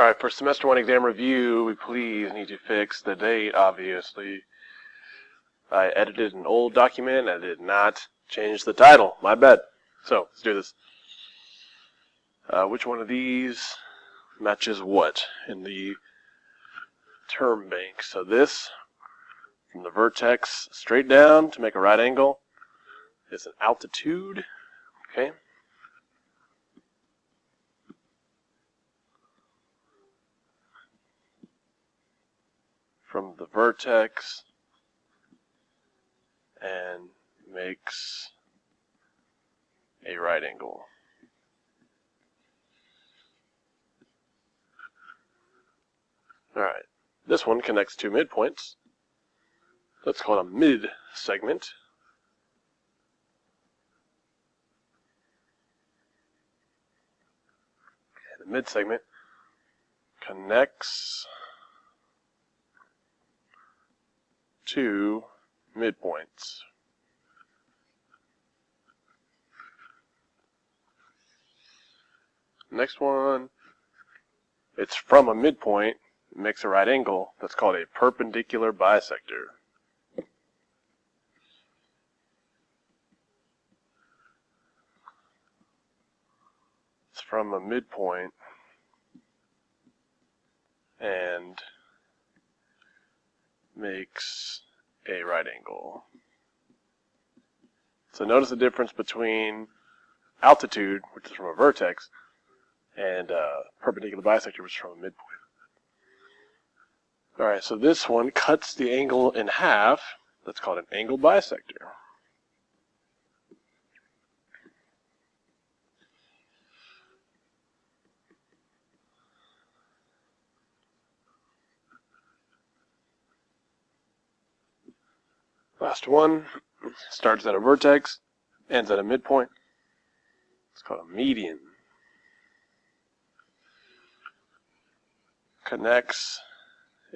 Alright, for semester 1 exam review, we please need to fix the date, obviously. I edited an old document, I did not change the title. My bad. So, let's do this. Which one of these matches what in the term bank? So this, from the vertex straight down to make a right angle, is an altitude. Okay. From the vertex and makes a right angle. Alright, this one connects two midpoints. Let's call it a mid-segment. The mid-segment connects two midpoints. Next one, it's from a midpoint, it makes a right angle. That's called a perpendicular bisector. It's from a midpoint and makes a right angle. So notice the difference between altitude, which is from a vertex, and perpendicular bisector, which is from a midpoint. Alright, so this one cuts the angle in half. That's called an angle bisector. Last one starts at a vertex, ends at a midpoint. It's called a median. Connects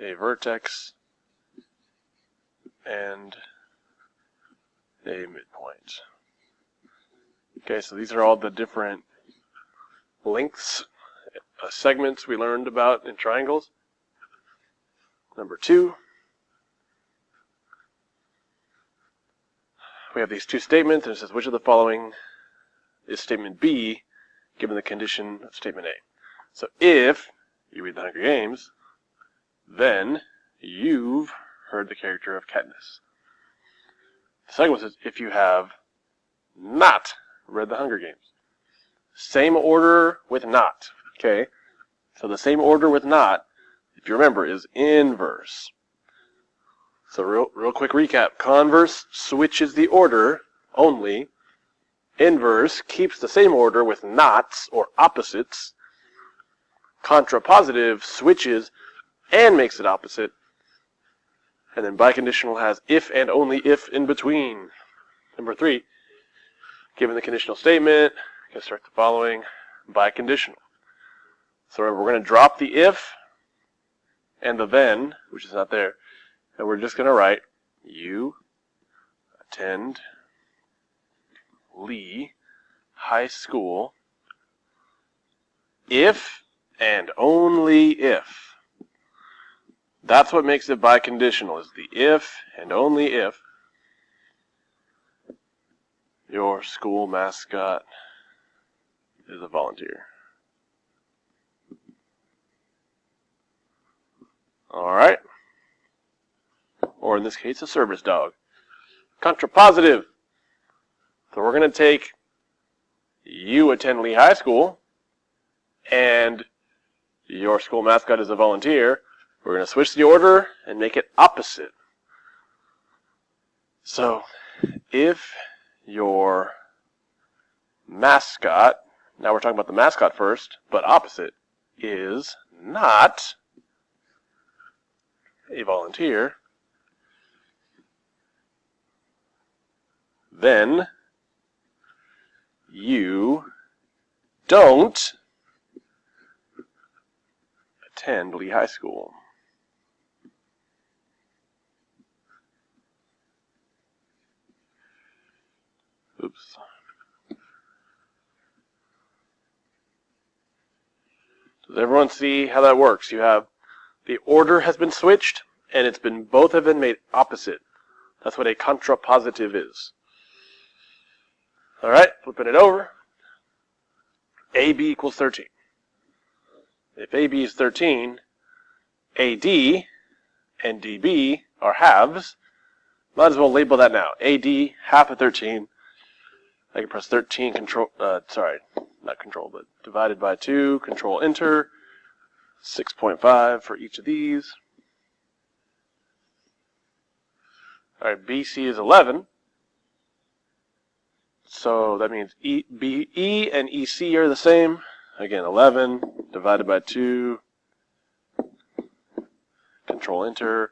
a vertex and a midpoint. Okay, so these are all the different lengths, segments we learned about in triangles. Number 2. We have these two statements, and it says, which of the following is statement B, given the condition of statement A? So if you read the Hunger Games, then you've heard the character of Katniss. The second one says, if you have not read the Hunger Games. Same order with not. Okay? So the same order with not, if you remember, is inverse. So real quick recap. Converse switches the order only. Inverse keeps the same order with nots or opposites. Contrapositive switches and makes it opposite. And then biconditional has if and only if in between. Number 3, given the conditional statement, construct the following biconditional. So remember, we're going to drop the if and the then, which is not there. And we're just going to write, you attend Lee High School if and only if. That's what makes it biconditional, is the if and only if your school mascot is a volunteer. Alright. Or in this case, a service dog. Contrapositive. So we're going to take you attend Lee High School and your school mascot is a volunteer. We're going to switch the order and make it opposite. So if your mascot, now we're talking about the mascot first, but opposite, is not a volunteer, then you don't attend Lee High School. Oops. So Does everyone see how that works? You have the order has been switched, and both have been made opposite. That's what a contrapositive is. All right, flipping it over. AB equals 13. If AB is 13, AD and DB are halves. Might as well label that now. AD, half of 13. I can press 13, divided by 2, control enter. 6.5 for each of these. All right, BC is 11. So that means BE and EC are the same. Again, 11 divided by 2. Control enter.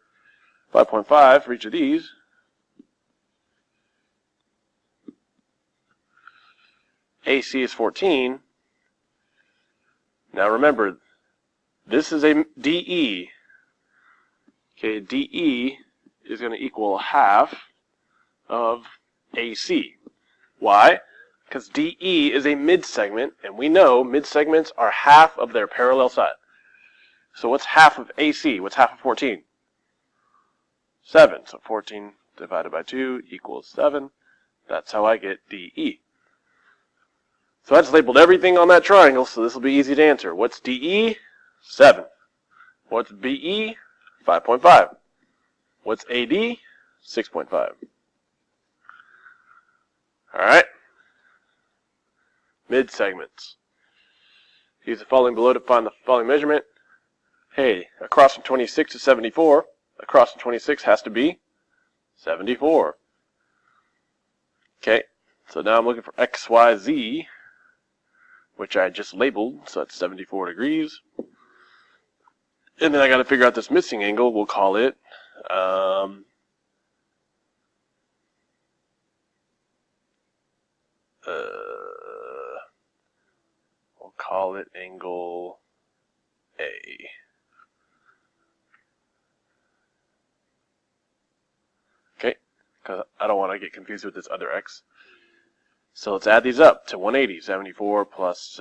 5.5 for each of these. AC is 14. Now remember, this is a DE. Okay, DE is going to equal half of AC. Why? Because DE is a midsegment, and we know midsegments are half of their parallel side. So what's half of AC? What's half of 14? 7. So 14 divided by 2 equals 7. That's how I get DE. So I just labeled everything on that triangle, so this will be easy to answer. What's DE? 7. What's BE? 5.5. What's AD? 6.5. Alright. Midsegments. Use the following below to find the following measurement. Hey, across from 26 is 74. Across from 26 has to be 74. Okay, so now I'm looking for X, Y, Z, which I just labeled, so that's 74 degrees. And then I got to figure out this missing angle. We'll call it angle A. Okay, because I don't want to get confused with this other X. So let's add these up to 180. 74 plus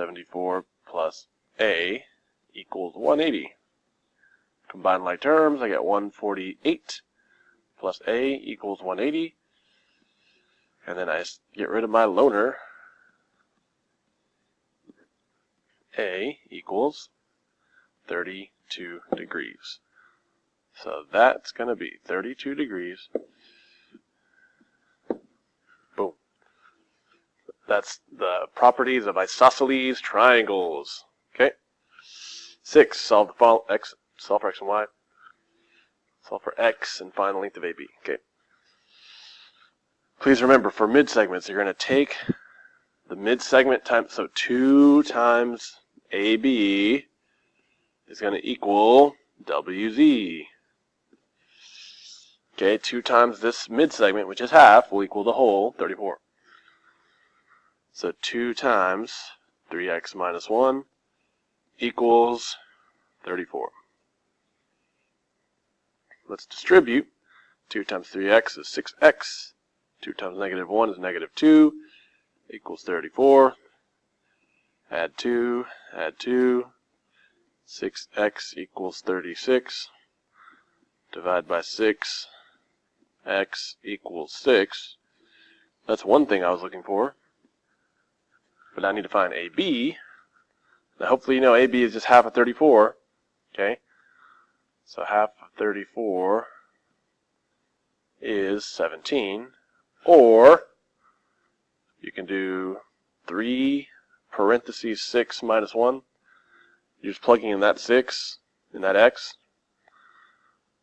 A equals 180. Combine like terms, I get 148 plus A equals 180. And then I get rid of my loner. A equals 32 degrees. So that's going to be 32 degrees. Boom. That's the properties of isosceles triangles. Okay. 6. Solve for X and Y. Solve for X and find the length of AB. Okay. Please remember, for midsegments, you're going to take the midsegment times, so 2 times AB is going to equal WZ. Okay, 2 times this midsegment, which is half, will equal the whole, 34. So 2 times 3x minus 1 equals 34. Let's distribute. 2 times 3x is 6x. 2 times negative 1 is negative 2. Equals 34. Add 2. Add 2. 6x equals 36. Divide by 6. X equals 6. That's one thing I was looking for. But I need to find AB. Now hopefully you know AB is just half of 34. Okay? So half of 34 is 17. Or you can do 3 parentheses 6 minus 1. You're just plugging in that 6 in that x.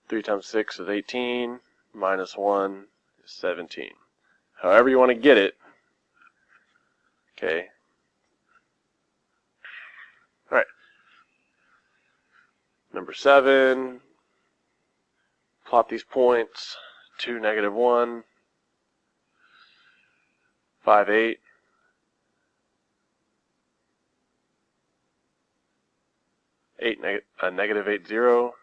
3 times 6 is 18. Minus 1 is 17. However you want to get it. Okay. Alright. Number 7. Plot these points. 2, negative 1. 5, 8. 8, negative 8, 0.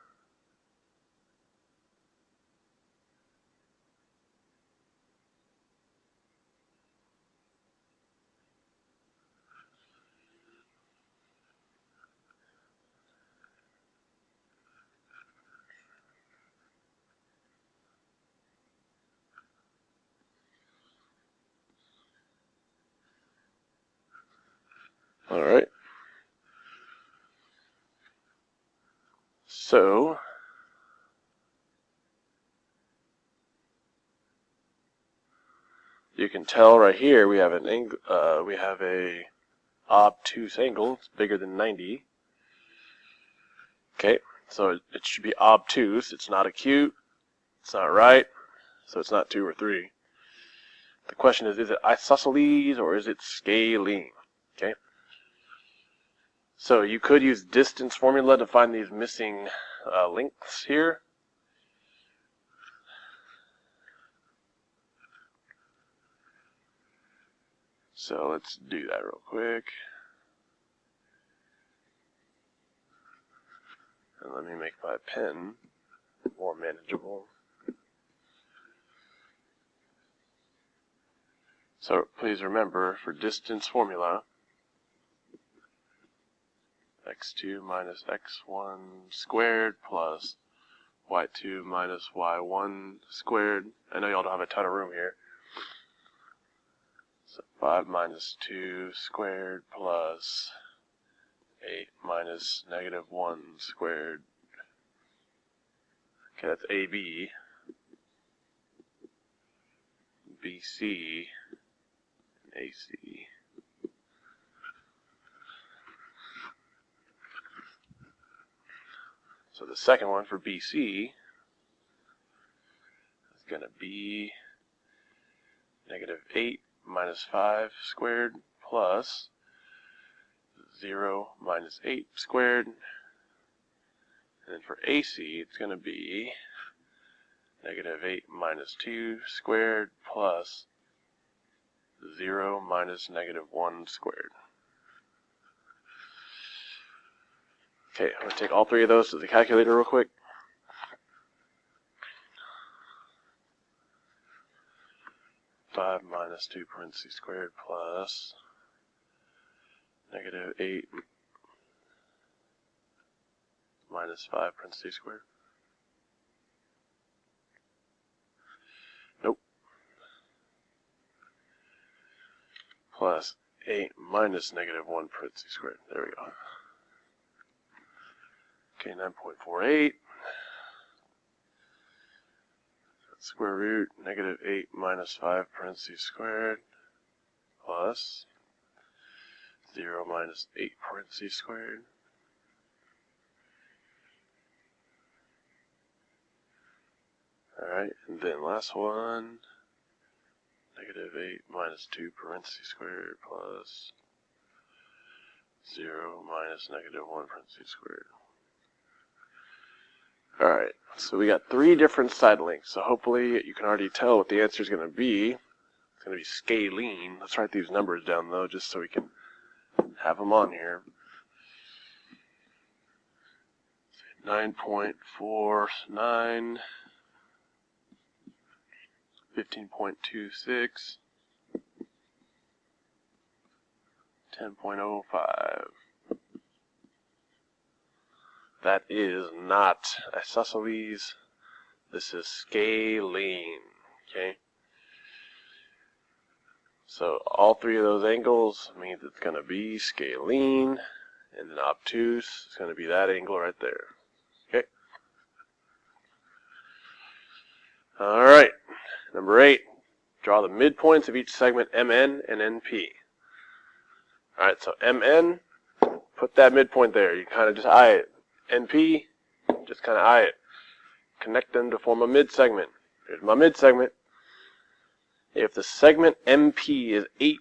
Alright. So, you can tell right here we have an angle, we have a obtuse angle. It's bigger than 90. Okay, so it should be obtuse. It's not acute. It's not right. So it's not 2 or 3. The question is it isosceles or is it scalene? Okay. So you could use distance formula to find these missing links here. So let's do that real quick. And let me make my pen more manageable. So please remember, for distance formula, x2 minus x1 squared plus y2 minus y1 squared. I know y'all don't have a ton of room here. So 5 minus 2 squared plus 8 minus negative 1 squared. Okay, that's AB, BC, and AC. So the second one for BC is going to be negative 8 minus 5 squared plus 0 minus 8 squared. And then for AC, it's going to be negative 8 minus 2 squared plus 0 minus negative 1 squared. Okay, I'm going to take all three of those to the calculator real quick. Five minus 2 parentheses squared plus negative 8 minus 5 parentheses squared. Nope. Plus 8 minus negative 1 parentheses squared. There we go. Okay, 9.48. Square root negative 8 minus 5 parentheses squared plus 0 minus 8 parentheses squared. Alright, and then last one, negative 8 minus 2 parentheses squared plus 0 minus negative 1 parentheses squared. Alright, so we got three different side lengths, so hopefully you can already tell what the answer is going to be. It's going to be scalene. Let's write these numbers down though, just so we can have them on here. 9.49, 15.26, 10.05. That is not isosceles. This is scalene. Okay? So all three of those angles means it's going to be scalene, and then obtuse is going to be that angle right there. Okay? Alright, number 8. Draw the midpoints of each segment MN and NP. Alright, so MN, put that midpoint there. You kind of just eye it. NP, just kind of eye it. Connect them to form a midsegment. Here's my midsegment. If the segment MP is 8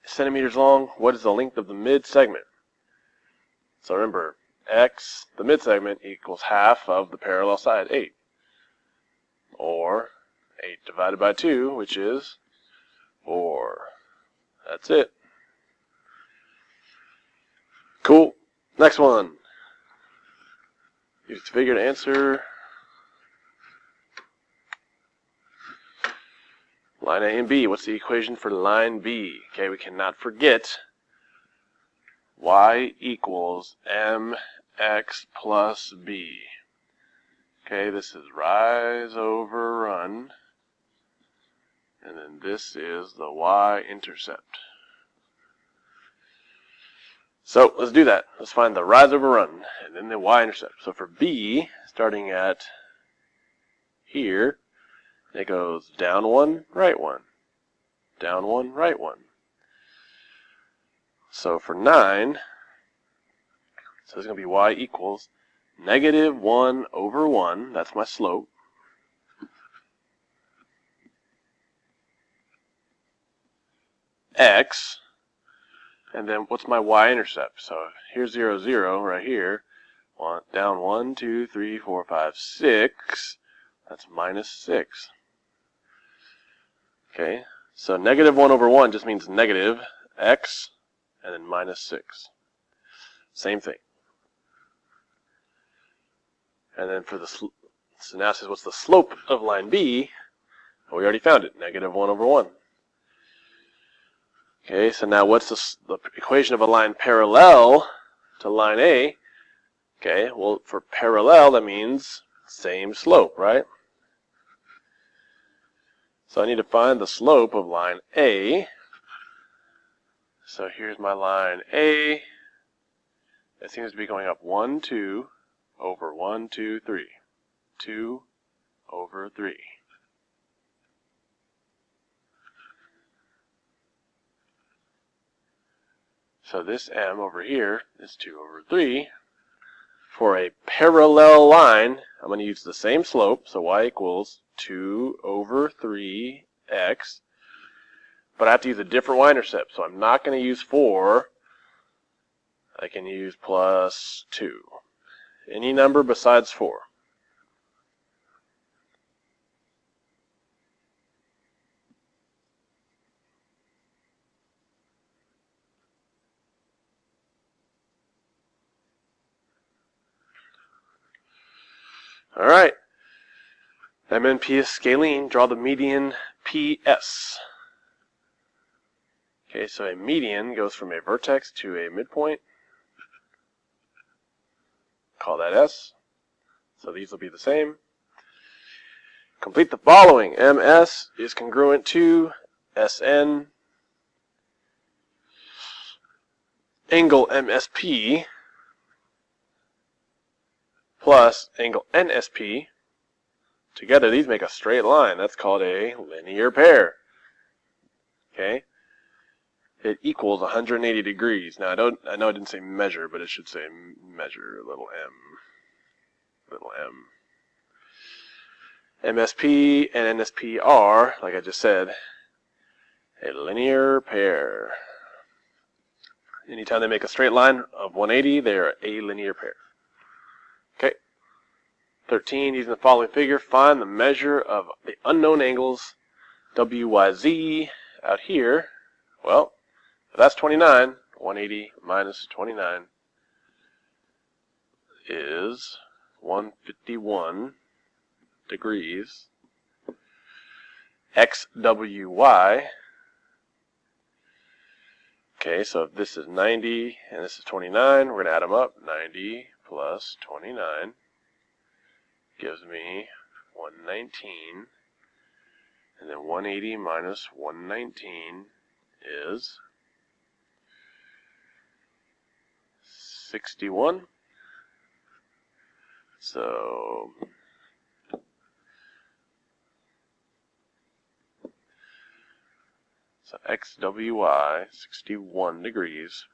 centimeters long, what is the length of the midsegment? So remember, X, the midsegment, equals half of the parallel side, 8. Or 8 divided by 2, which is 4. That's it. Cool. Next one. Use the figure to answer line A and B. What's the equation for line B? Okay, we cannot forget y equals mx plus b. Okay, this is rise over run, and then this is the y-intercept. So let's do that. Let's find the rise over run and then the y-intercept. So for B, starting at here, it goes down 1, right 1. Down 1, right 1. So for 9, so it's going to be y equals negative 1 over 1. That's my slope. X. And then what's my y-intercept? So here's 0, 0 right here. Down 1, 2, 3, 4, 5, 6. That's minus 6. Okay, so negative 1 over 1 just means negative x and then minus 6. Same thing. And then for the so now it says what's the slope of line B? Well, we already found it, negative 1 over 1. Okay, so now what's the equation of a line parallel to line A? Okay, well, for parallel, that means same slope, right? So I need to find the slope of line A. So here's my line A. It seems to be going up 1, 2 over 1, 2, 3. 2 over 3. So this m over here is 2 over 3. For a parallel line, I'm going to use the same slope, so y equals 2 over 3x. But I have to use a different y-intercept, so I'm not going to use 4. I can use plus 2. Any number besides 4. All right. MNP is scalene. Draw the median PS. Okay, so a median goes from a vertex to a midpoint. Call that S. So these will be the same. Complete the following. MS is congruent to SN. Angle MSP plus angle NSP. Together these make a straight line. That's called a linear pair. Okay? It equals 180 degrees. Now I know I didn't say measure, but it should say measure, little m. Little m. MSP and NSP are, like I just said, a linear pair. Anytime they make a straight line of 180, they are a linear pair. Okay. 13, using the following figure, find the measure of the unknown angles WYZ out here. Well, if that's 29. 180 minus 29 is 151 degrees. XWY. Okay, so if this is 90 and this is 29, we're going to add them up. 90 plus 29 gives me 119. And then 180 minus 119 is 61. So XWY, 61 degrees.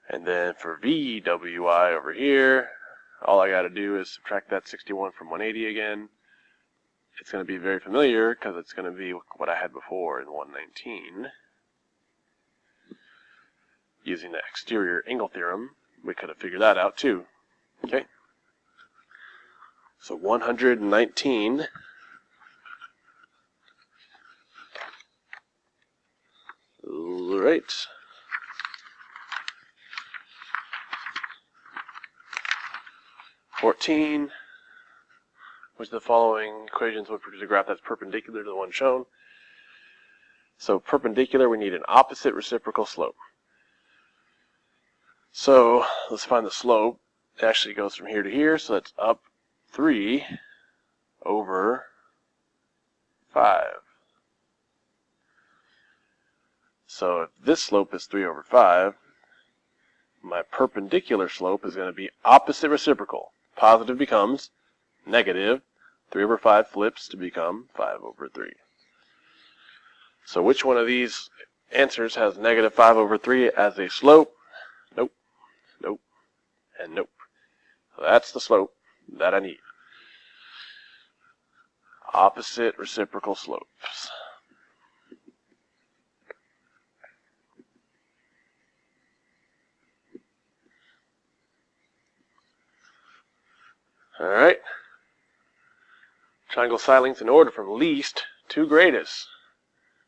And then for VWY over here, all I got to do is subtract that 61 from 180 again. It's going to be very familiar because it's going to be what I had before in 119. Using the exterior angle theorem, we could have figured that out too. Okay. So 119 right. (14) which of the following equations would produce a graph that's perpendicular to the one shown? So perpendicular, we need an opposite reciprocal slope. So let's find the slope. It actually goes from here to here, so that's up 3 over 5. So if this slope is 3 over 5, my perpendicular slope is going to be opposite reciprocal. Positive becomes negative. 3 over 5 flips to become 5 over 3. So which one of these answers has negative 5 over 3 as a slope? Nope, nope, and nope. So that's the slope that I need. Opposite reciprocal slopes. Alright. Triangle side lengths in order from least to greatest.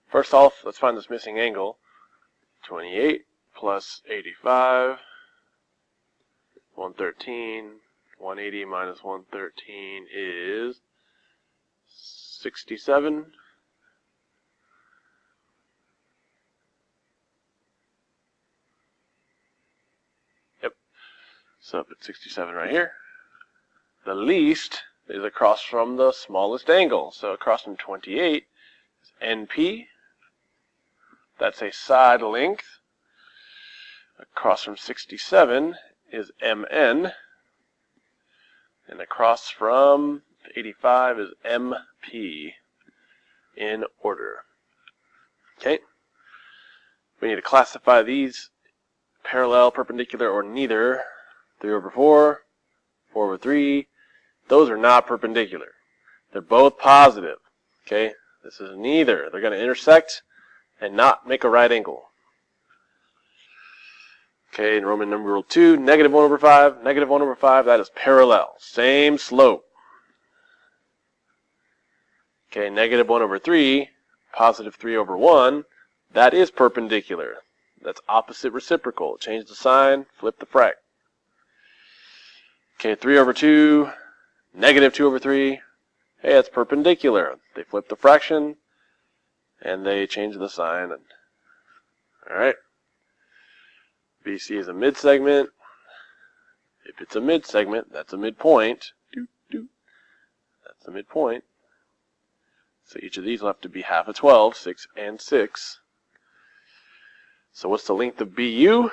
First off, let's find this missing angle. 28 plus 85, 113. 180 minus 113 is 67. Yep. So I put 67 right here. The least is across from the smallest angle. So across from 28 is NP. That's a side length. Across from 67 is MN. And across from 85 is MP in order. Okay? We need to classify these parallel, perpendicular, or neither. 3 over 4, 4 over 3. Those are not perpendicular. They're both positive. Okay? This is neither. They're going to intersect and not make a right angle. Okay, in Roman numeral 2, negative 1 over 5, negative 1 over 5, that is parallel. Same slope. Okay, negative 1 over 3, positive 3 over 1, that is perpendicular. That's opposite reciprocal. Change the sign, flip the frac. Okay, 3 over 2, negative 2 over 3, hey, that's perpendicular. They flip the fraction, and they change the sign. Alright. BC is a midsegment. If it's a midsegment, that's a midpoint. That's a midpoint. So each of these will have to be half a 12, 6 and 6. So what's the length of BU?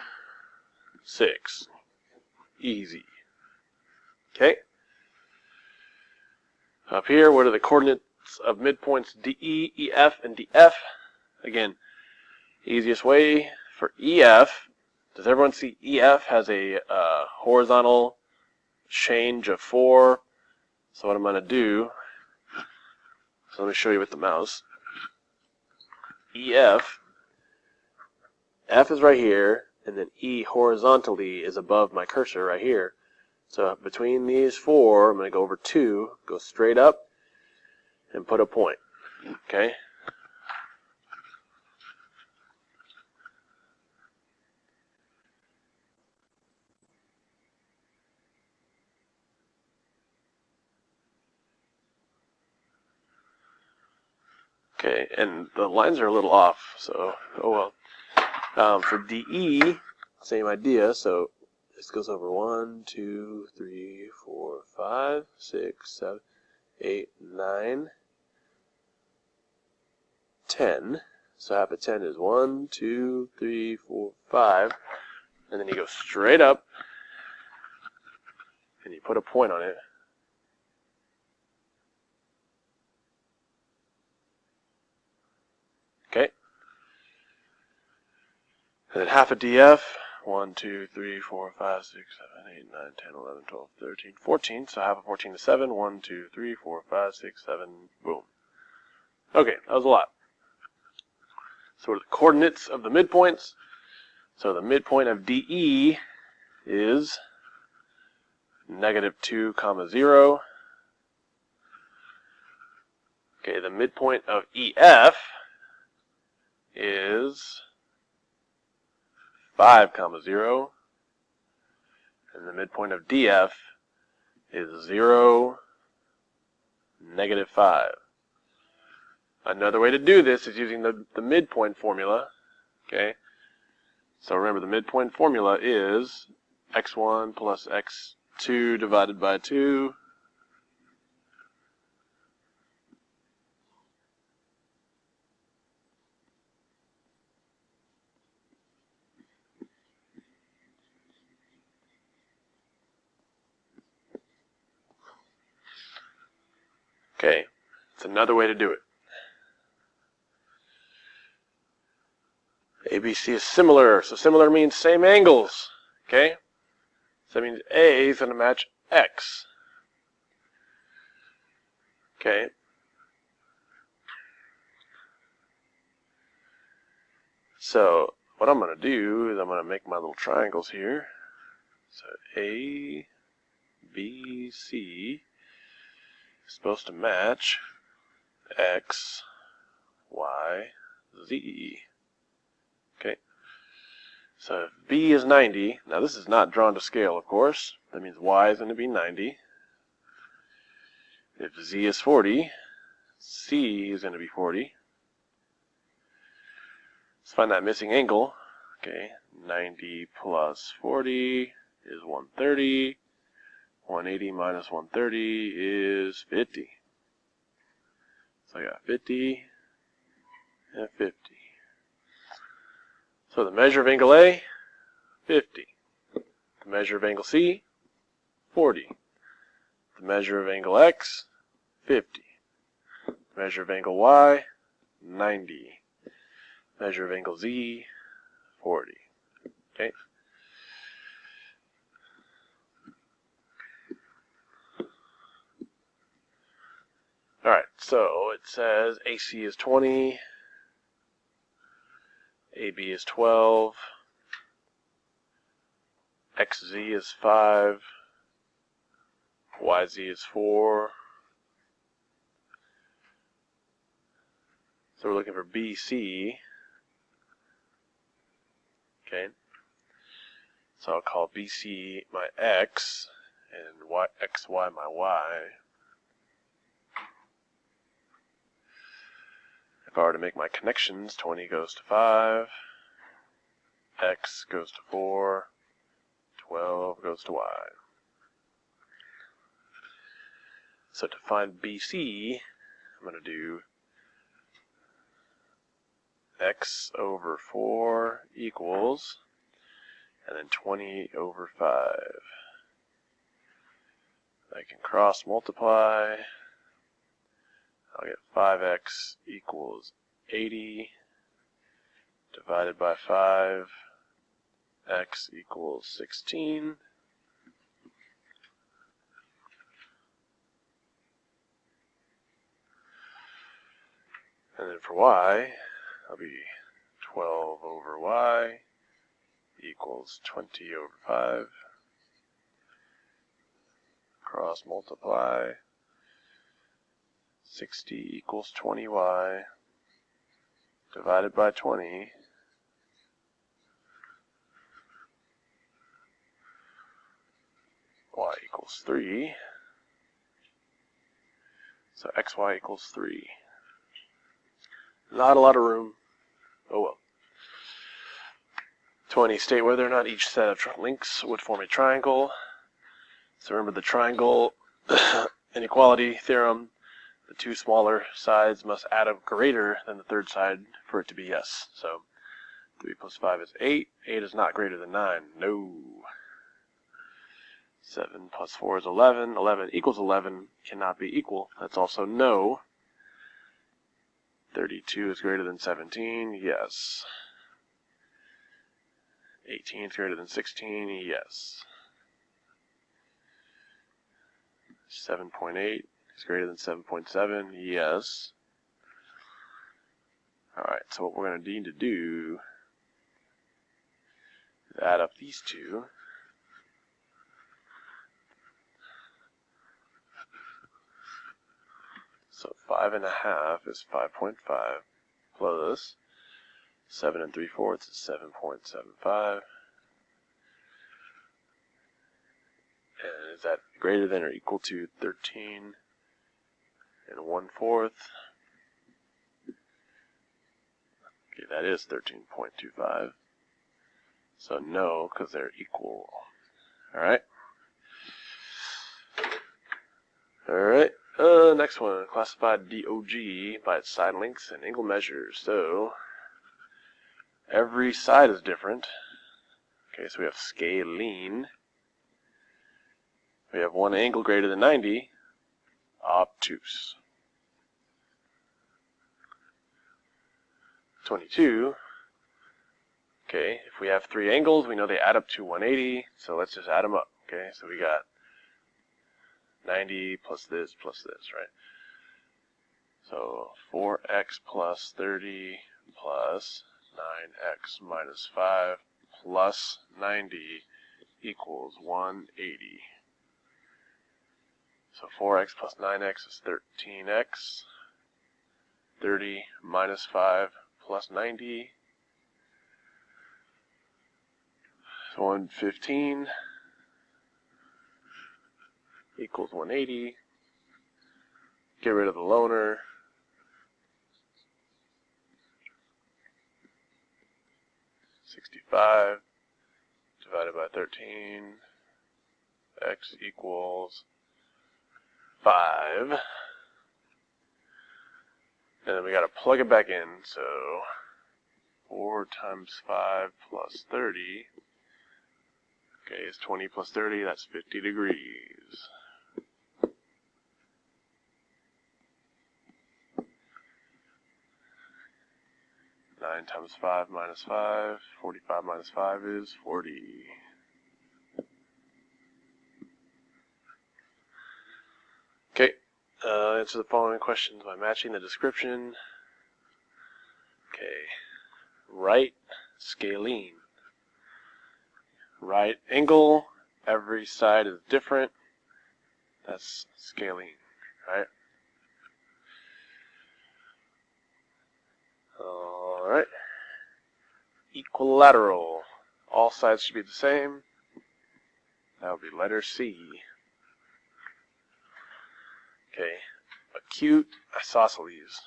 6. Easy. Okay. Up here, what are the coordinates of midpoints DE, EF, and DF? Again, easiest way for EF. Does everyone see EF has a horizontal change of 4? So what I'm going to do, so let me show you with the mouse. EF, F is right here, and then E horizontally is above my cursor right here. So between these 4, I'm going to go over 2, go straight up, and put a point. Okay? Okay, and the lines are a little off, so, oh well. For DE, same idea, so this goes over 1, 2, 3, 4, 5, 6, 7, 8, 9, 10. So half of 10 is 1, 2, 3, 4, 5. And then you go straight up, and you put a point on it. Okay. And then half of DF, 1, 2, 3, 4, 5, 6, 7, 8, 9, 10, 11, 12, 13, 14. So half of 14 is 7. 1, 2, 3, 4, 5, 6, 7. Boom. Okay, that was a lot. So what are the coordinates of the midpoints? So the midpoint of DE is negative 2, 0. Okay, the midpoint of EF is 5, 0. And the midpoint of DF is 0, negative 5. Another way to do this is using the midpoint formula. Okay, so remember the midpoint formula is x1 plus x2 divided by 2. Okay, it's another way to do it. ABC is similar, so similar means same angles. Okay, so that means A is going to match X. Okay. So what I'm going to do is I'm going to make my little triangles here. So A, B, C is supposed to match X, Y, Z. Okay. So if B is 90, now this is not drawn to scale, of course. That means Y is going to be 90. If Z is 40, C is going to be 40. Let's find that missing angle. Okay, 90 plus 40 is 130. 180 minus 130 is 50. So I got 50 and 50. So the measure of angle A, 50. The measure of angle C, 40. The measure of angle X, 50. The measure of angle Y, 90. Measure of angle Z, 40. Okay. Alright, so it says AC is 20, AB is 12, XZ is 5, YZ is 4. So we're looking for BC. Okay. So I'll call BC my X and XY my Y. If I were to make my connections, 20 goes to 5, X goes to 4, 12 goes to Y. So to find BC, I'm going to do X over 4 equals, and then 20 over 5. I can cross multiply. I'll get 5x equals 80 divided by 5. X equals 16. And then for y, I'll be 12 over y equals 20 over 5. Cross multiply. 60 equals 20y divided by 20. Y equals 3. So xy equals 3. Not a lot of room. Oh well. 20. State whether or not each set of links would form a triangle. So remember the triangle inequality theorem. The two smaller sides must add up greater than the third side for it to be yes. So 3 plus 5 is 8. 8 is not greater than 9. No. 7 plus 4 is 11. 11 equals 11 cannot be equal. That's also no. 32 is greater than 17. Yes. 18 is greater than 16. Yes. 7.8 is greater than 7.7. Yes. Alright, so what we're going to need to do is add up these two. So 5.5 is 5.5 plus 7 3/4 is 7.75. And is that greater than or equal to 13 1/4? Okay, that is 13.25. So no, because they're equal. Alright. Alright. Next one, classified DOG by its side lengths and angle measures. So every side is different. Okay, so we have scalene. We have one angle greater than 90, obtuse. 22. Okay, if we have three angles, we know they add up to 180, so let's just add them up. Okay, so we got 90 plus this, right? So 4x plus 30 plus 9x minus 5 plus 90 equals 180. So 4x plus 9x is 13x. 30 minus 5 plus 90 is 115 equals 180. Get rid of the loner. 65 divided by 13. X equals 5. And then we got to plug it back in. So 4 times 5 plus 30. Okay, it's 20 plus 30. That's 50 degrees. Nine times 5 minus 5. 45 minus 5 is 40. Okay. Answer the following questions by matching the description. Okay. Right scalene. Right angle. Every side is different. That's scalene, right? Alright. Equilateral. All sides should be the same. That would be letter C. Okay. Acute isosceles.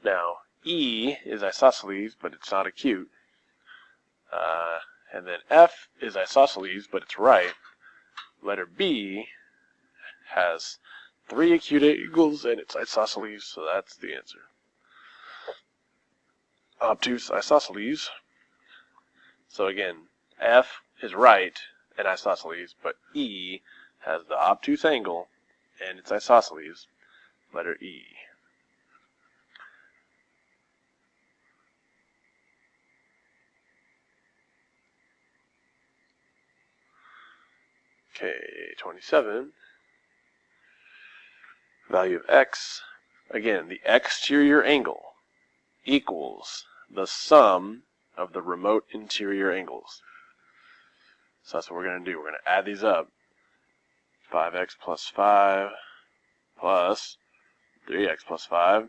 Now, E is isosceles, but it's not acute. And then F is isosceles, but it's right. Letter B has 3 acute angles, and it's isosceles, so that's the answer. Obtuse isosceles. So again, F is right and isosceles, but E has the obtuse angle, and it's isosceles. Letter E. Okay, 27. Value of x. Again, the exterior angle equals the sum of the remote interior angles. So that's what we're going to do. We're going to add these up. 5x plus 5 plus 3x plus 5.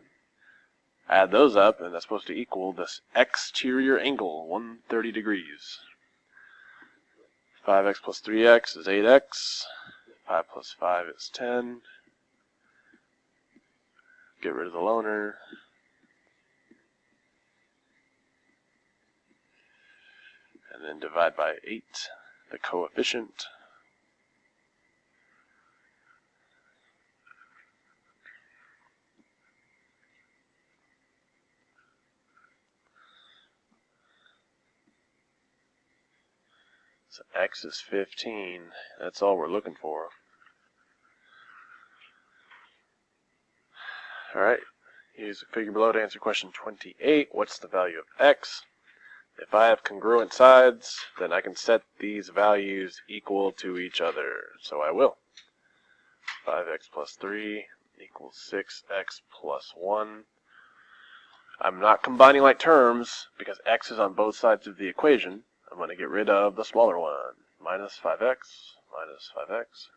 Add those up, and that's supposed to equal this exterior angle, 130 degrees. 5x plus 3x is 8x. 5 plus 5 is 10. Get rid of the loner. And then divide by 8, the coefficient. So x is 15. That's all we're looking for. Alright, use the figure below to answer question 28. What's the value of x? If I have congruent sides, then I can set these values equal to each other. So I will. 5x plus 3 equals 6x plus 1. I'm not combining like terms because x is on both sides of the equation. I'm going to get rid of the smaller one. Minus 5x minus 5x.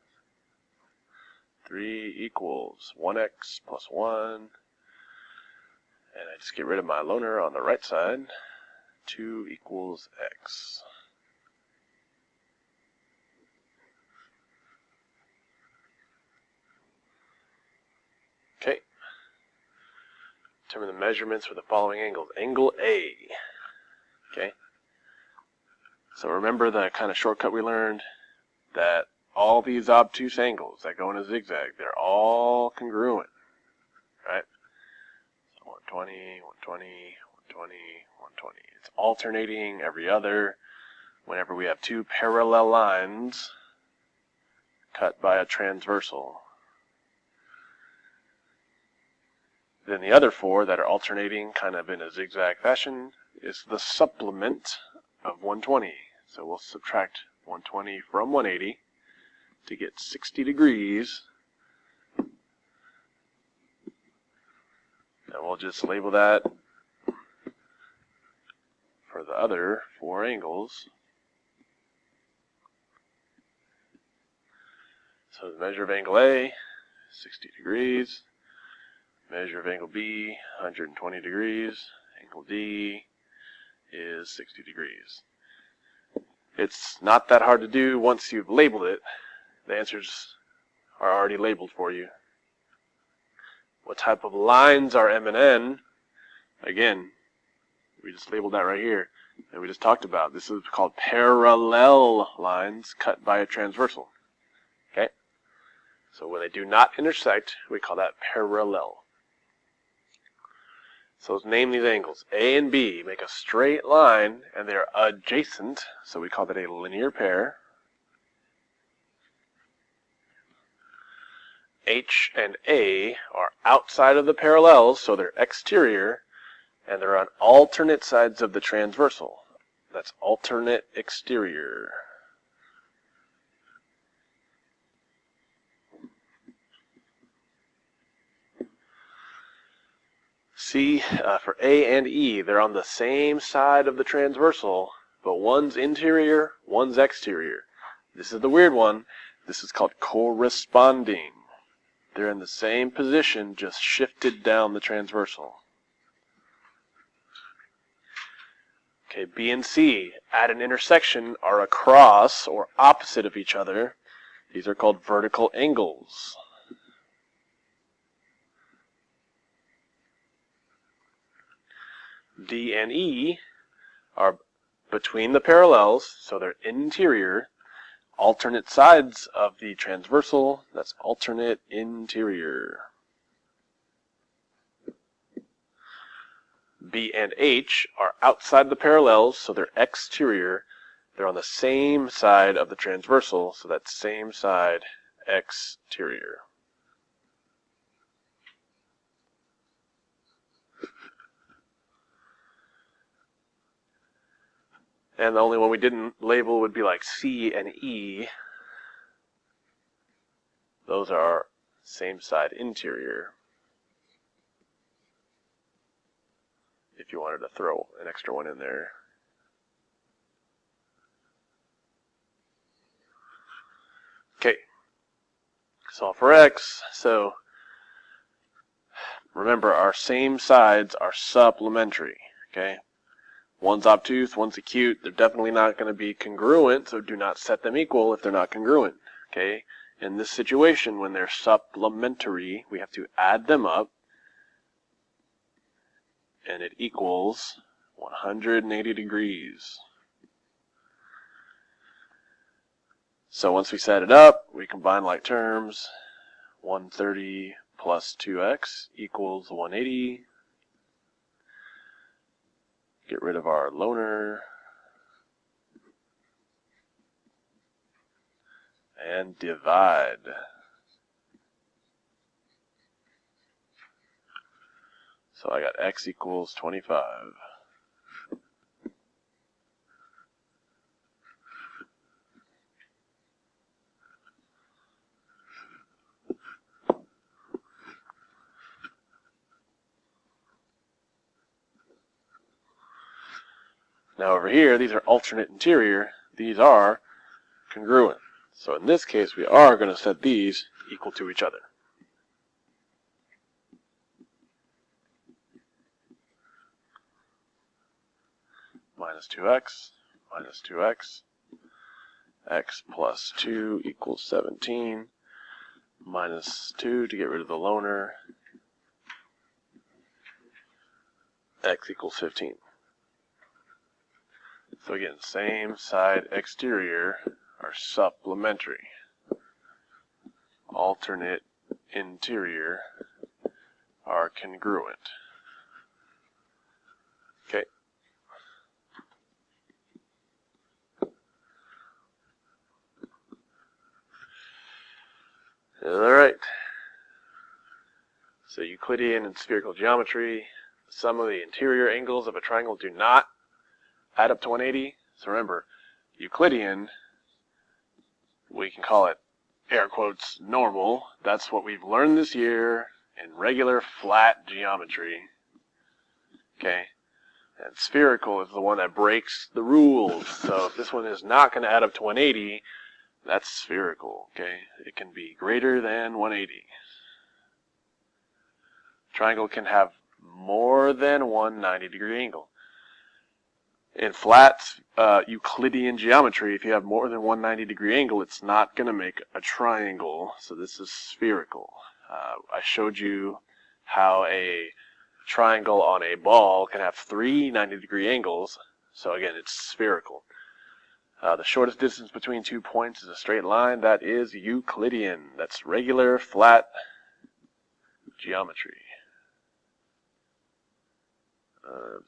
3 equals 1x plus 1. And I just get rid of my loner on the right side. 2 equals x. Okay. Determine the measurements for the following angles. Angle A. Okay. So remember the kind of shortcut we learned? That all these obtuse angles that go in a zigzag, they're all congruent. Right? So 120, 120, 120, 120. It's alternating every other. Whenever we have two parallel lines cut by a transversal. Then the other four that are alternating kind of in a zigzag fashion is the supplement of 120. So we'll subtract 120 from 180 to get 60 degrees. And we'll just label that for the other four angles. So the measure of angle A, 60 degrees. Measure of angle B, 120 degrees. Angle D is 60 degrees. It's not that hard to do once you've labeled it. The answers are already labeled for you. What type of lines are M and N? Again, we just labeled that right here. And we just talked about. This is called parallel lines cut by a transversal. Okay? So when they do not intersect, we call that parallel. So let's name these angles. A and B make a straight line, and they're adjacent, so we call that a linear pair. H and A are outside of the parallels, so they're exterior, and they're on alternate sides of the transversal. That's alternate exterior. C, for A and E, they're on the same side of the transversal, but one's interior, one's exterior. This is the weird one. This is called corresponding. They're in the same position, just shifted down the transversal. Okay, B and C at an intersection are across or opposite of each other. These are called vertical angles. D and E are between the parallels, so they're interior, alternate sides of the transversal. That's alternate interior. B and H are outside the parallels, so they're exterior. They're on the same side of the transversal, so that's same side exterior. And the only one we didn't label would be like C and E. Those are same side interior. If you wanted to throw an extra one in there. Okay, solve for X. So remember, our same sides are supplementary. Okay, one's obtuse, one's acute. They're definitely not going to be congruent, so do not set them equal if they're not congruent. Okay, in this situation, when they're supplementary, we have to add them up, and it equals 180 degrees. So once we set it up, we combine like terms. 130 plus 2x equals 180. Get rid of our loner. And divide. So I got x equals 25. Now over here, these are alternate interior. These are congruent. So in this case, we are going to set these equal to each other. Minus 2x, minus 2x. X plus 2 equals 17. Minus 2 to get rid of the loner. X equals 15. So again, same side exterior are supplementary. Alternate interior are congruent. Okay. All right. So you Euclidean and spherical geometry, the sum of the interior angles of a triangle do not add up to 180. So remember, Euclidean, we can call it, air quotes, normal. That's what we've learned this year in regular flat geometry. Okay? And spherical is the one that breaks the rules. So if this one is not going to add up to 180, that's spherical. Okay? It can be greater than 180. Triangle can have more than one 90-degree angle. In flat Euclidean geometry, if you have more than one 90-degree angle, it's not going to make a triangle. So this is spherical. I showed you how a triangle on a ball can have three 90-degree angles. So again, it's spherical. The shortest distance between 2 points is a straight line. That is Euclidean. That's regular flat geometry.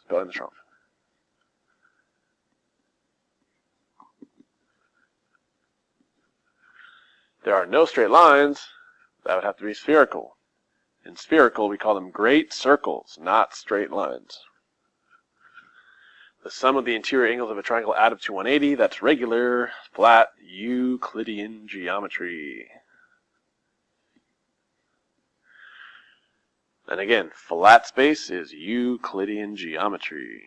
Spelling this wrong. There are no straight lines. That would have to be spherical. In spherical, we call them great circles, not straight lines. The sum of the interior angles of a triangle add up to 180. That's regular, flat, Euclidean geometry. And again, flat space is Euclidean geometry.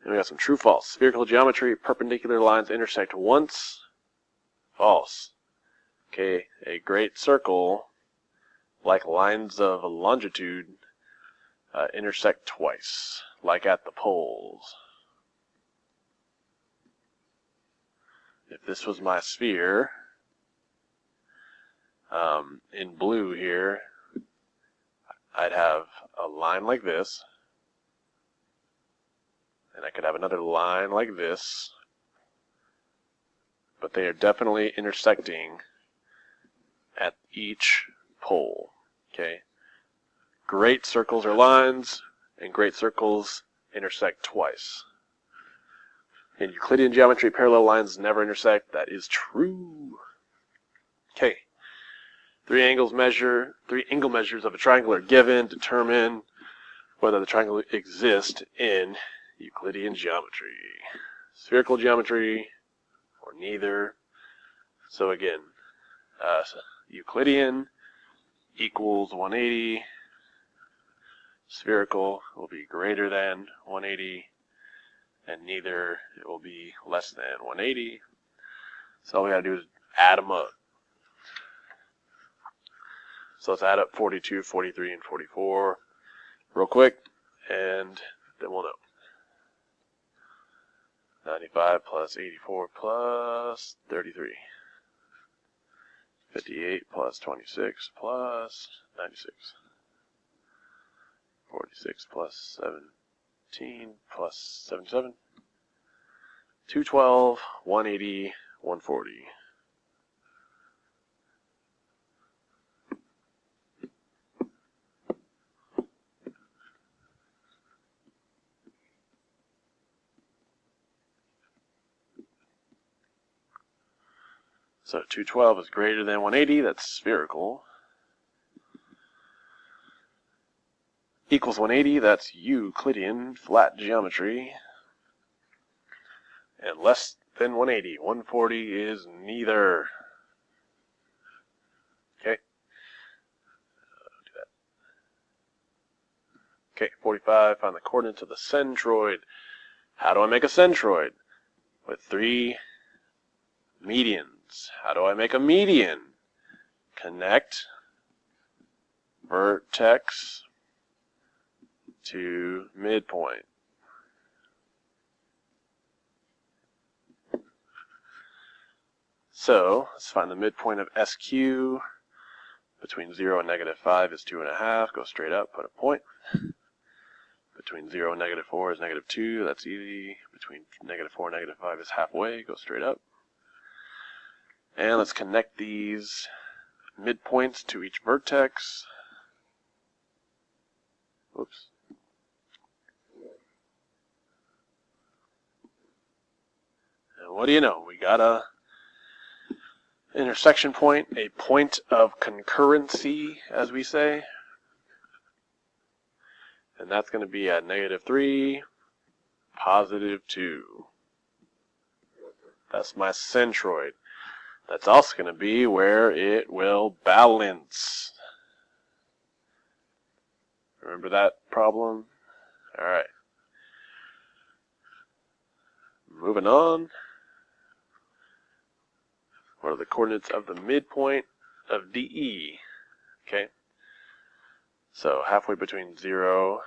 And we got some true-false. Spherical geometry, perpendicular lines intersect once. False. Okay, a great circle, like lines of longitude, intersect twice, like at the poles. If this was my sphere, in blue here, I'd have a line like this, and I could have another line like this, but they are definitely intersecting at each pole. Okay? Great circles are lines, and great circles intersect twice. In Euclidean geometry, parallel lines never intersect. That is true. Okay. Three angle measures of a triangle are given. Determine whether the triangle exists in Euclidean geometry. Spherical geometry, or neither. So again, Euclidean equals 180. Spherical will be greater than 180. And neither, it will be less than 180. So all we gotta do is add them up. So let's add up 42, 43, and 44 real quick, and then we'll know. 95 plus 84 plus 33. 58 plus 26 plus 96. 46 plus 17 plus 77. 212, 180, 140. So 212 is greater than 180, that's spherical. Equals 180, that's Euclidean flat geometry. And less than 180, 140 is neither. Okay. Do that. Okay, 45, find the coordinates of the centroid. How do I make a centroid? With three medians. How do I make a median? Connect vertex to midpoint. So, let's find the midpoint of SQ. Between 0 and negative 5 is 2.5. Go straight up, put a point. Between 0 and negative 4 is negative 2. That's easy. Between negative 4 and negative 5 is halfway. Go straight up. And let's connect these midpoints to each vertex. Oops. And what do you know? We got a intersection point, a point of concurrency, as we say. And that's going to be at -3, +2. That's my centroid. That's also going to be where it will balance. Remember that problem? Alright. Moving on. What are the coordinates of the midpoint of DE? Okay. So halfway between 0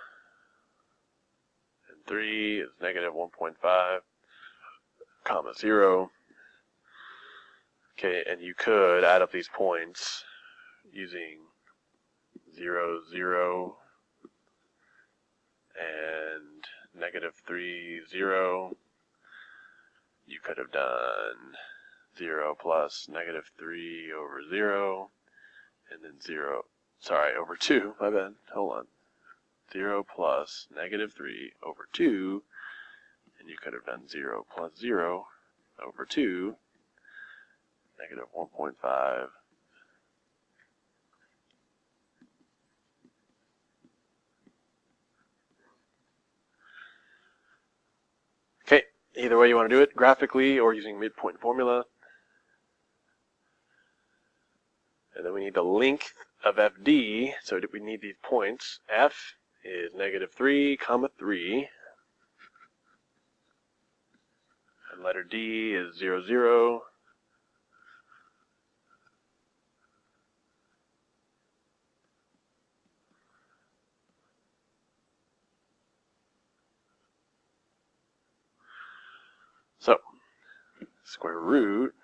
and 3 is -1.5, comma 0. Okay, and you could add up these points using 0, 0, and -3, 0. You could have done 0 plus -3 over 0, and then 0, sorry, over 2, my bad, hold on. 0 plus -3 over 2, and you could have done 0 plus 0 over 2, -1.5. Okay, either way you want to do it, graphically or using midpoint formula. And then we need the length of FD, so we need these points. F is -3, 3. And letter D is 0, 0. So, square root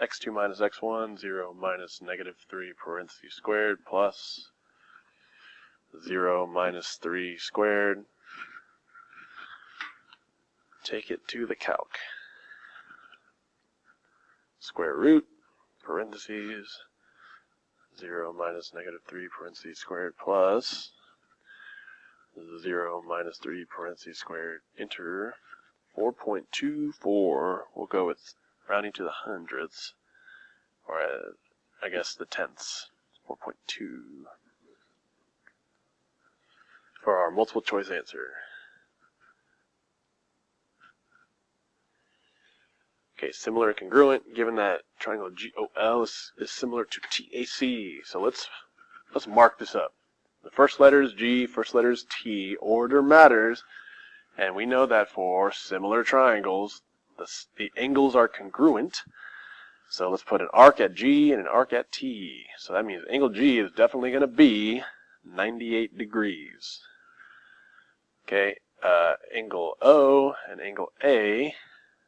x2 minus x1, 0 minus -3 parentheses squared plus 0 minus 3 squared. Take it to the calc. Square root, parentheses, 0 minus -3 parentheses squared plus 0 minus 3 parentheses squared. Enter 4.24. We'll go with rounding to the hundredths, or I guess the tenths. 4.2 for our multiple choice answer. Okay, similar and congruent, given that triangle GOL is similar to TAC. So let's mark this up. The first letter is G, first letter is T. Order matters, and we know that for similar triangles, the angles are congruent. So let's put an arc at G and an arc at T. So that means angle G is definitely going to be 98 degrees. Okay, angle O and angle A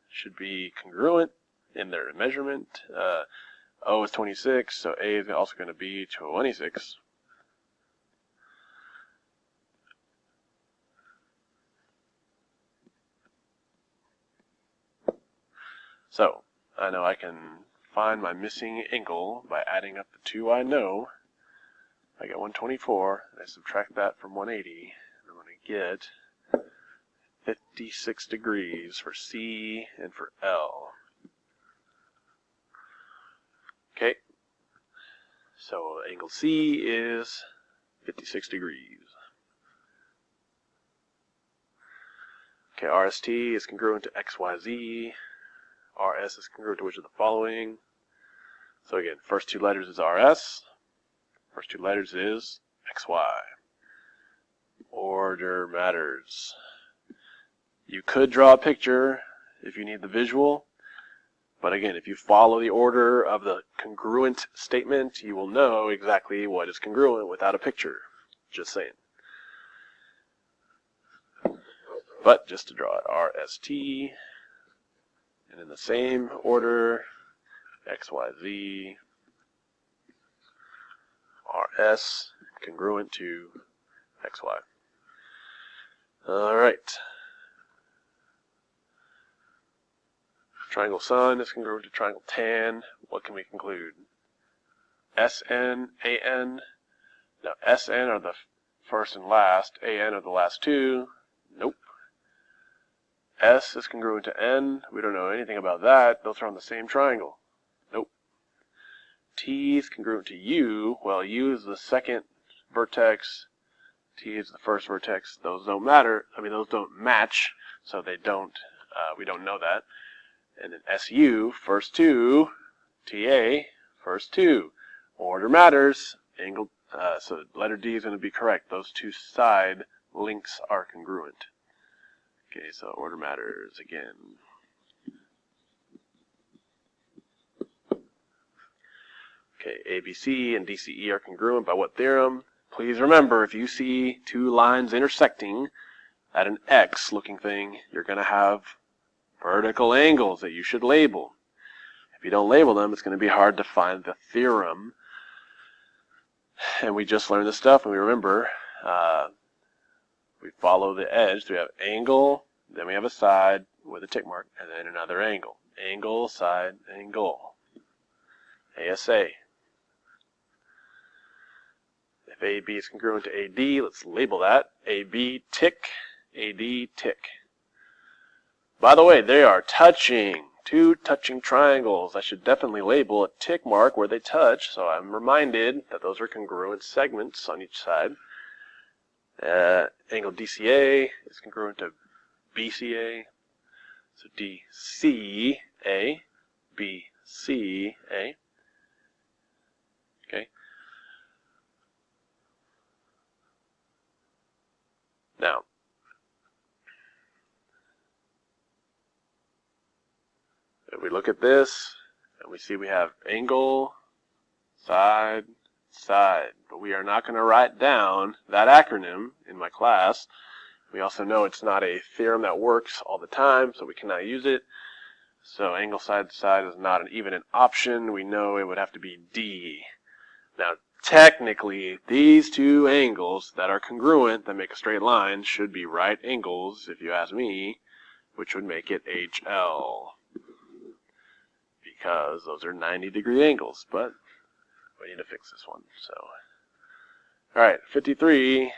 should be congruent in their measurement. O is 26, so A is also going to be 26. So, I know I can find my missing angle by adding up the two I know. I get 124, and I subtract that from 180, and I'm going to get 56 degrees for C and for L. Okay, so angle C is 56 degrees. Okay, RST is congruent to XYZ. RS is congruent to which of the following? So again, first two letters is RS. First two letters is XY. Order matters. You could draw a picture if you need the visual, but again, if you follow the order of the congruent statement, you will know exactly what is congruent without a picture. Just saying. But just to draw it, RST, and in the same order, XYZ, RS, congruent to XY. Alright. Triangle sun is congruent to triangle tan. What can we conclude? SN, AN. Now, SN are the first and last. AN are the last two. Nope. S is congruent to N. We don't know anything about that. Those are on the same triangle. Nope. T is congruent to U. Well, U is the second vertex, T is the first vertex. Those don't matter. I mean, those don't match, so they don't. We don't know that. And then SU, first two, TA, first two. Order matters. Angle. So letter D is going to be correct. Those two side links are congruent. Okay, so order matters again. Okay, ABC and DCE are congruent by what theorem? Please remember, if you see two lines intersecting at an X looking thing, you're going to have vertical angles that you should label. If you don't label them, it's going to be hard to find the theorem. And we just learned this stuff, and we remember we follow the edge. So we have angle, then we have a side with a tick mark, and then another angle. Angle, side, angle. ASA. If AB is congruent to AD, let's label that. AB tick, AD tick. By the way, they are touching. Two touching triangles. I should definitely label a tick mark where they touch, so I'm reminded that those are congruent segments on each side. Angle DCA is congruent to BCA. So DCA, BCA. Okay. Now, if we look at this, and we see we have angle, side, side. But we are not going to write down that acronym in my class. We also know it's not a theorem that works all the time, so we cannot use it. So angle side to side is not even an option. We know it would have to be D. Now, technically, these two angles that are congruent, that make a straight line, should be right angles, if you ask me, which would make it HL. Because those are 90-degree angles, but we need to fix this one. So, all right, 53.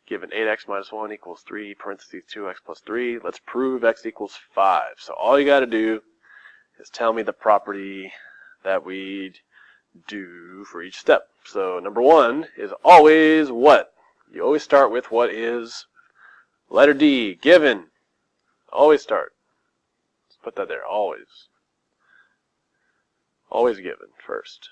Given 8x minus 1 equals 3, parentheses 2x plus 3. Let's prove x equals 5. So all you got to do is tell me the property that we do for each step. So number one is always what? You always start with what is letter D, given. Always start. Let's put that there, always. Always given first.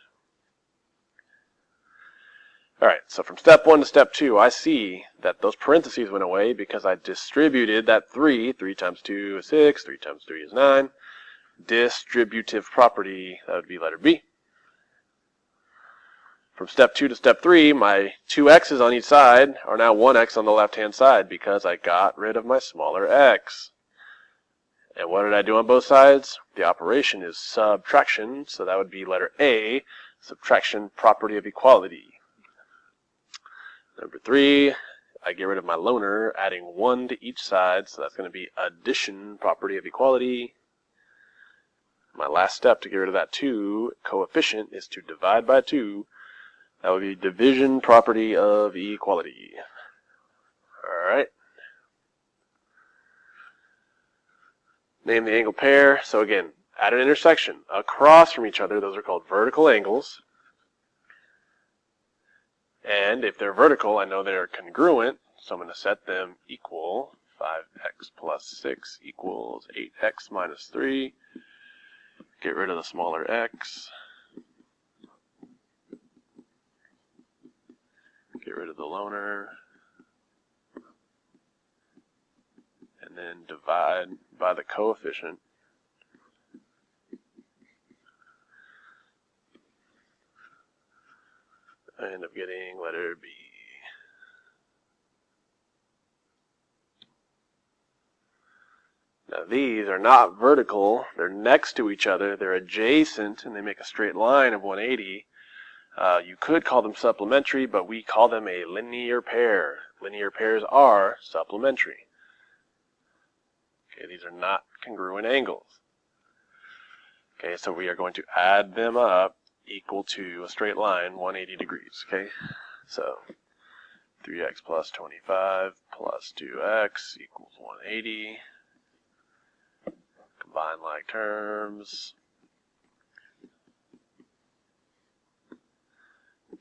Alright, so from step 1 to step 2, I see that those parentheses went away because I distributed that 3. 3 times 2 is 6, 3 times 3 is 9. Distributive property, that would be letter B. From step 2 to step 3, my 2 x's on each side are now 1 x on the left-hand side because I got rid of my smaller x. And what did I do on both sides? The operation is subtraction, so that would be letter A, subtraction property of equality. Number 3, I get rid of my loner, adding 1 to each side, so that's going to be addition property of equality. My last step to get rid of that 2 coefficient is to divide by 2. That would be division property of equality. Alright. Name the angle pair. So again, at an intersection, across from each other, those are called vertical angles. And if they're vertical, I know they're congruent, so I'm going to set them equal. 5x plus 6 equals 8x minus 3. Get rid of the smaller x. Get rid of the loner. And then divide by the coefficient. I end up getting letter B. Now these are not vertical, they're next to each other, they're adjacent, and they make a straight line of 180. You could call them supplementary, but we call them a linear pair. Linear pairs are supplementary. Okay, these are not congruent angles. Okay, so we are going to add them up equal to a straight line, 180 degrees. Okay, so 3x plus 25 plus 2x equals 180. Combine like terms.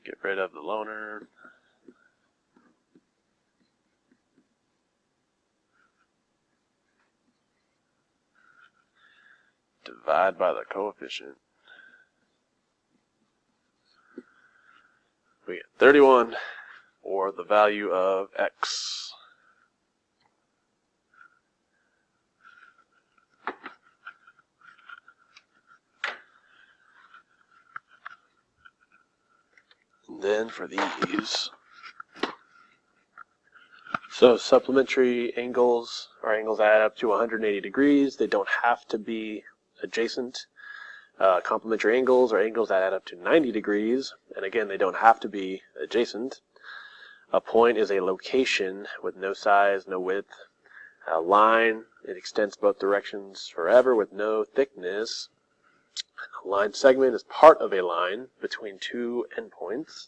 Get rid of the loner. Divide by the coefficient. We get 31, or the value of x. And then for these, so supplementary angles are angles that add up to 180 degrees. They don't have to be adjacent. Complementary angles are angles that add up to 90 degrees, and again, they don't have to be adjacent. A point is a location with no size, no width. A line, it extends both directions forever with no thickness. A line segment is part of a line between two endpoints.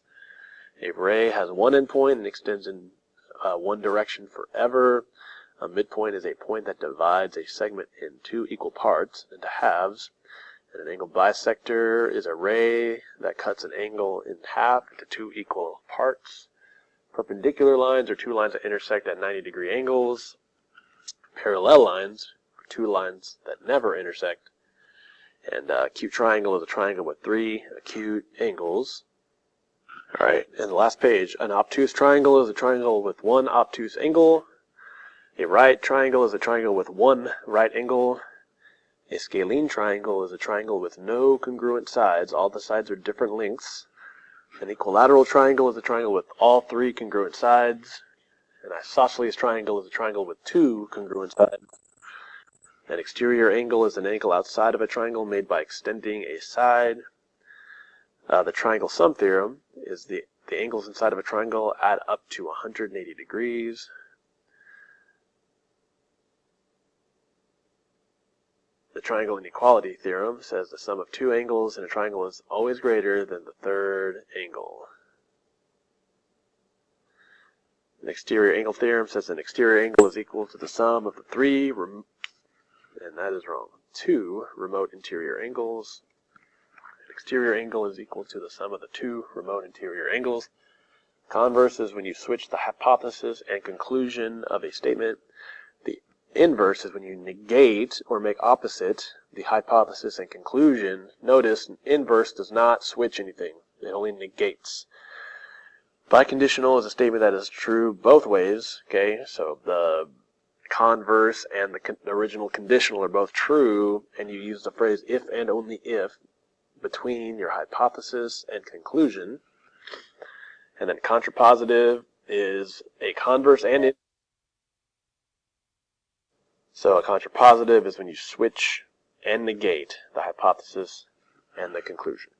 A ray has one endpoint and extends in one direction forever. A midpoint is a point that divides a segment in two equal parts into halves. And an angle bisector is a ray that cuts an angle in half into two equal parts. Perpendicular lines are two lines that intersect at 90-degree angles. Parallel lines are two lines that never intersect. And a acute triangle is a triangle with three acute angles. Alright, and the last page, an obtuse triangle is a triangle with one obtuse angle. A right triangle is a triangle with one right angle. A scalene triangle is a triangle with no congruent sides. All the sides are different lengths. An equilateral triangle is a triangle with all three congruent sides. An isosceles triangle is a triangle with two congruent sides. An exterior angle is an angle outside of a triangle made by extending a side. The triangle sum theorem is the angles inside of a triangle add up to 180 degrees. The triangle inequality theorem says the sum of two angles in a triangle is always greater than the third angle. An exterior angle theorem says an exterior angle is equal to the sum of the and that is wrong, two remote interior angles. An exterior angle is equal to the sum of the two remote interior angles. Converse is when you switch the hypothesis and conclusion of a statement. The inverse is when you negate or make opposite the hypothesis and conclusion. Notice an inverse does not switch anything. It only negates. Biconditional is a statement that is true both ways. Okay, so the converse and the original conditional are both true, and you use the phrase if and only if between your hypothesis and conclusion. And then contrapositive is a converse and it. So a contrapositive is when you switch and negate the hypothesis and the conclusion.